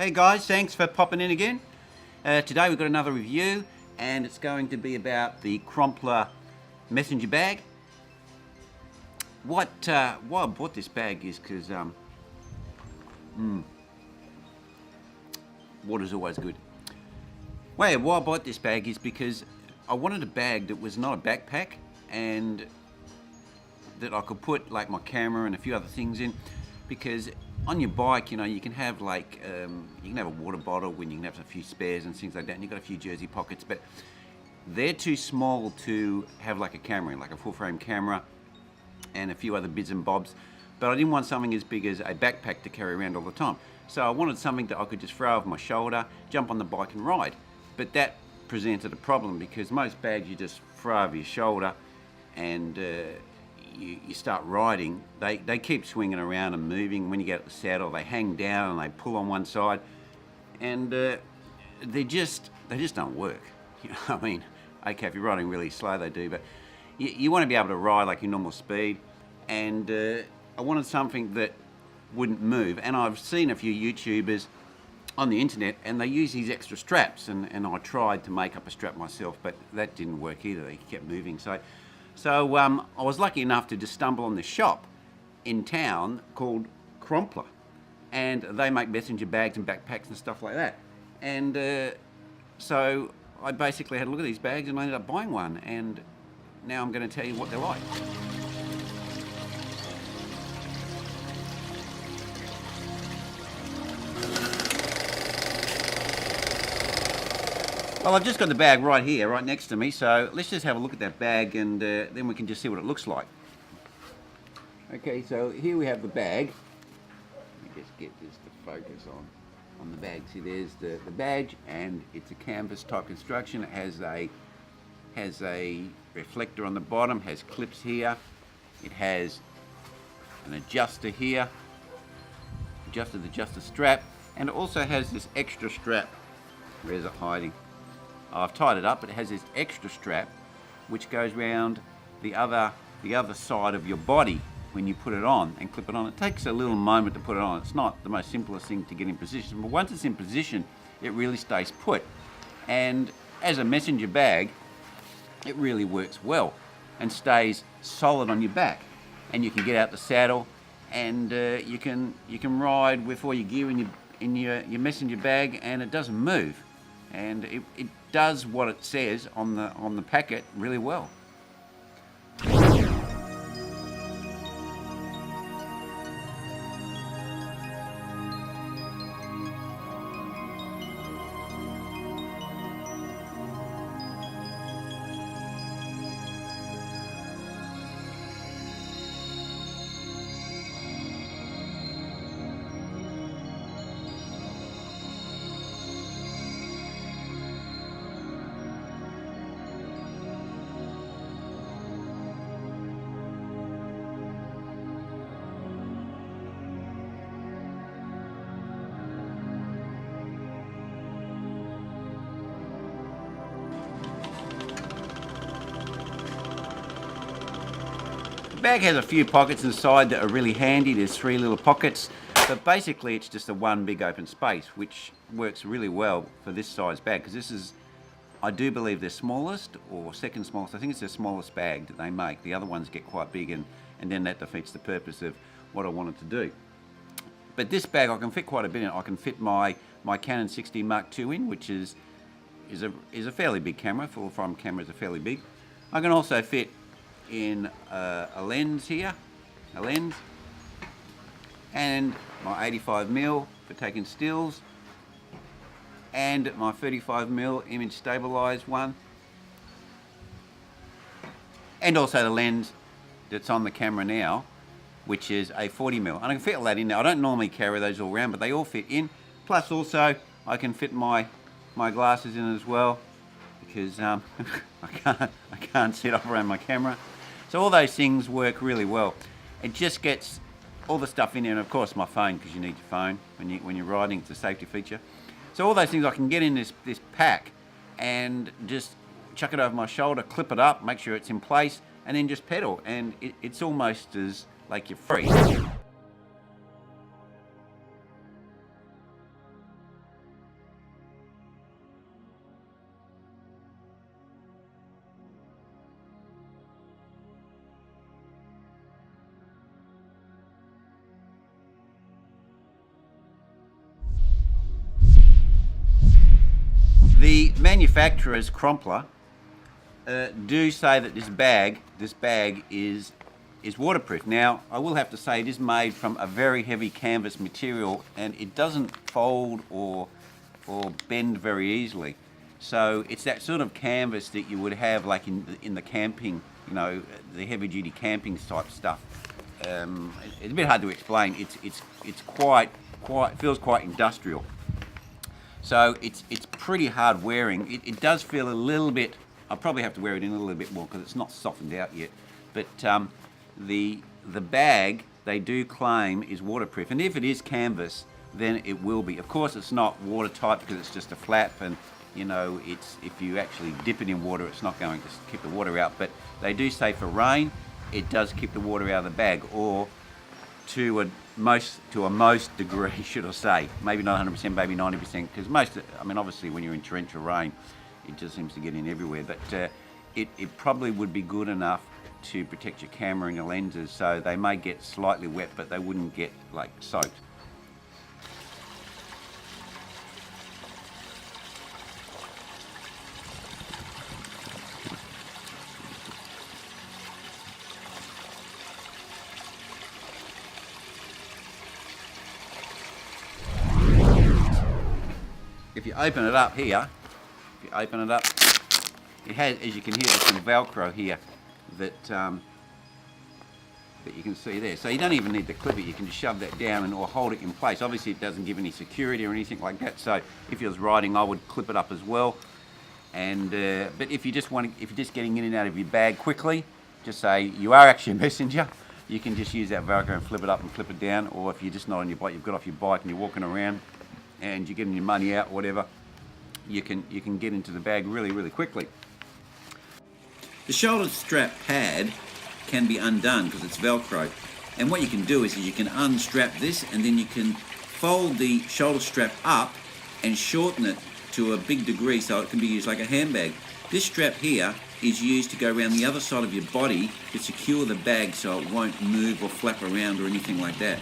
Hey guys, thanks for popping in again. Today we've got another review and it's going to be about the Crumpler Messenger bag. Why I bought this bag is because water's always good. Why I bought this bag is because I wanted a bag that was not a backpack and that I could put like my camera and a few other things in, because on your bike, you know, you can have like you can have a water bottle when you can have a few spares and things like that, and you've got a few jersey pockets, but they're too small to have like a camera in, like a full frame camera and a few other bits and bobs. But I didn't want something as big as a backpack to carry around all the time. So I wanted something that I could just throw over my shoulder, jump on the bike and ride. But that presented a problem because most bags you just throw over your shoulder and you start riding, they keep swinging around and moving. When you get at the saddle, they hang down and they pull on one side, and they just don't work. You know, I mean, okay, if you're riding really slow, they do, but you want to be able to ride like your normal speed. And I wanted something that wouldn't move. And I've seen a few YouTubers on the internet, and they use these extra straps. And I tried to make up a strap myself, but that didn't work either. They kept moving. So I was lucky enough to just stumble on this shop in town called Crumpler, and they make messenger bags and backpacks and stuff like that. And so I basically had a look at these bags and I ended up buying one, and now I'm going to tell you what they're like. Well, I've just got the bag right here, right next to me, so let's just have a look at that bag, and then we can just see what it looks like. Okay, so here we have the bag. Let me just get this to focus on the bag. See, there's the badge, and it's a canvas type construction. It has a reflector on the bottom, has clips here. It has an adjuster here, adjuster strap, and it also has this extra strap. Where is it hiding? I've tied it up, but it has this extra strap which goes round the other side of your body when you put it on and clip it on. It takes a little moment to put it on. It's not the most simplest thing to get in position, but once it's in position, it really stays put. And as a messenger bag, it really works well and stays solid on your back. And you can get out the saddle, and you can ride with all your gear in your messenger bag, and it doesn't move. And it does what it says on the packet really well. The bag has a few pockets inside that are really handy. There's 3 little pockets, but basically it's just a one big open space, which works really well for this size bag, because this is, I do believe, their smallest or second smallest. I think it's their smallest bag that they make. The other ones get quite big, and then that defeats the purpose of what I wanted to do. But this bag, I can fit quite a bit in. I can fit my Canon 60 Mark II in, which is a fairly big camera. Full frame cameras are fairly big. I can also fit in a lens here, and my 85mm for taking stills, and my 35mm image stabilized one, and also the lens that's on the camera now, which is a 40mm, and I can fit all that in there. I don't normally carry those all around, but they all fit in. Plus also I can fit my glasses in as well, because I can't sit up around my camera. So all those things work really well. It just gets all the stuff in there, and of course my phone, because you need your phone when you're riding. It's a safety feature. So all those things I can get in this pack and just chuck it over my shoulder, clip it up, make sure it's in place, and then just pedal. And it's almost as like you're free. manufacturers, Crumpler, do say that this bag is waterproof. Now, I will have to say it is made from a very heavy canvas material, and it doesn't fold or bend very easily. So it's that sort of canvas that you would have like in the camping, you know, the heavy duty camping type stuff. It's a bit hard to explain. It's quite feels quite industrial. So it's pretty hard wearing. It does feel a little bit. I'll probably have to wear it in a little bit more because it's not softened out yet. But the bag, they do claim, is waterproof, and if it is canvas, then it will be. Of course, it's not watertight because it's just a flap, and you know, it's, if you actually dip it in water, it's not going to keep the water out. But they do say for rain, it does keep the water out of the bag, or to a most degree, should I say. Maybe not 100%, maybe 90%, because I mean, obviously when you're in torrential rain, it just seems to get in everywhere. But it probably would be good enough to protect your camera and your lenses, so they may get slightly wet, but they wouldn't get like soaked. If you open it up here, it has, as you can hear, there's some Velcro here that you can see there. So you don't even need to clip it, you can just shove that down or hold it in place. Obviously it doesn't give any security or anything like that, so if you was riding, I would clip it up as well. And but if you're just getting in and out of your bag quickly, just say you are actually a messenger, you can just use that Velcro and flip it up and clip it down. Or if you're just not on your bike, you've got off your bike and you're walking around and you're getting your money out, whatever, you can get into the bag really quickly. The shoulder strap pad can be undone because it's Velcro, and what you can do is you can unstrap this, and then you can fold the shoulder strap up and shorten it to a big degree so it can be used like a handbag. This strap here is used to go around the other side of your body to secure the bag so it won't move or flap around or anything like that.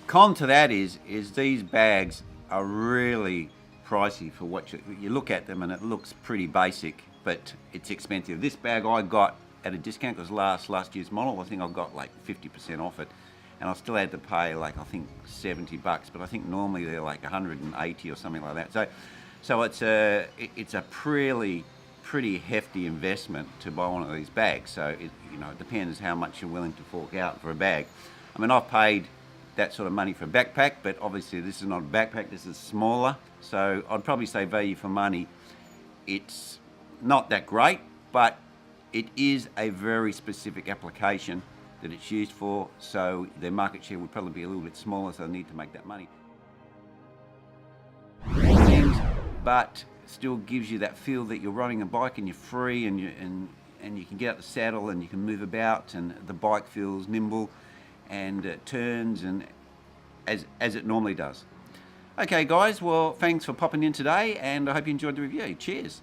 Con to that is these bags are really pricey for what you look at them, and it looks pretty basic, but it's expensive. This bag I got at a discount because last year's model. I think I got like 50% off it, and I still had to pay like, I think $70, but I think normally they're like 180 or something like that. So it's a pretty hefty investment to buy one of these bags. So it depends how much you're willing to fork out for a bag. I mean, I've paid that sort of money for a backpack, but obviously this is not a backpack, this is smaller, so I'd probably say value for money. It's not that great, but it is a very specific application that it's used for, so their market share would probably be a little bit smaller, so they need to make that money. But still gives you that feel that you're riding a bike and you're free, and you can get out the saddle and you can move about, and the bike feels nimble and it turns and as it normally does. Okay guys, well thanks for popping in today, and I hope you enjoyed the review. Cheers.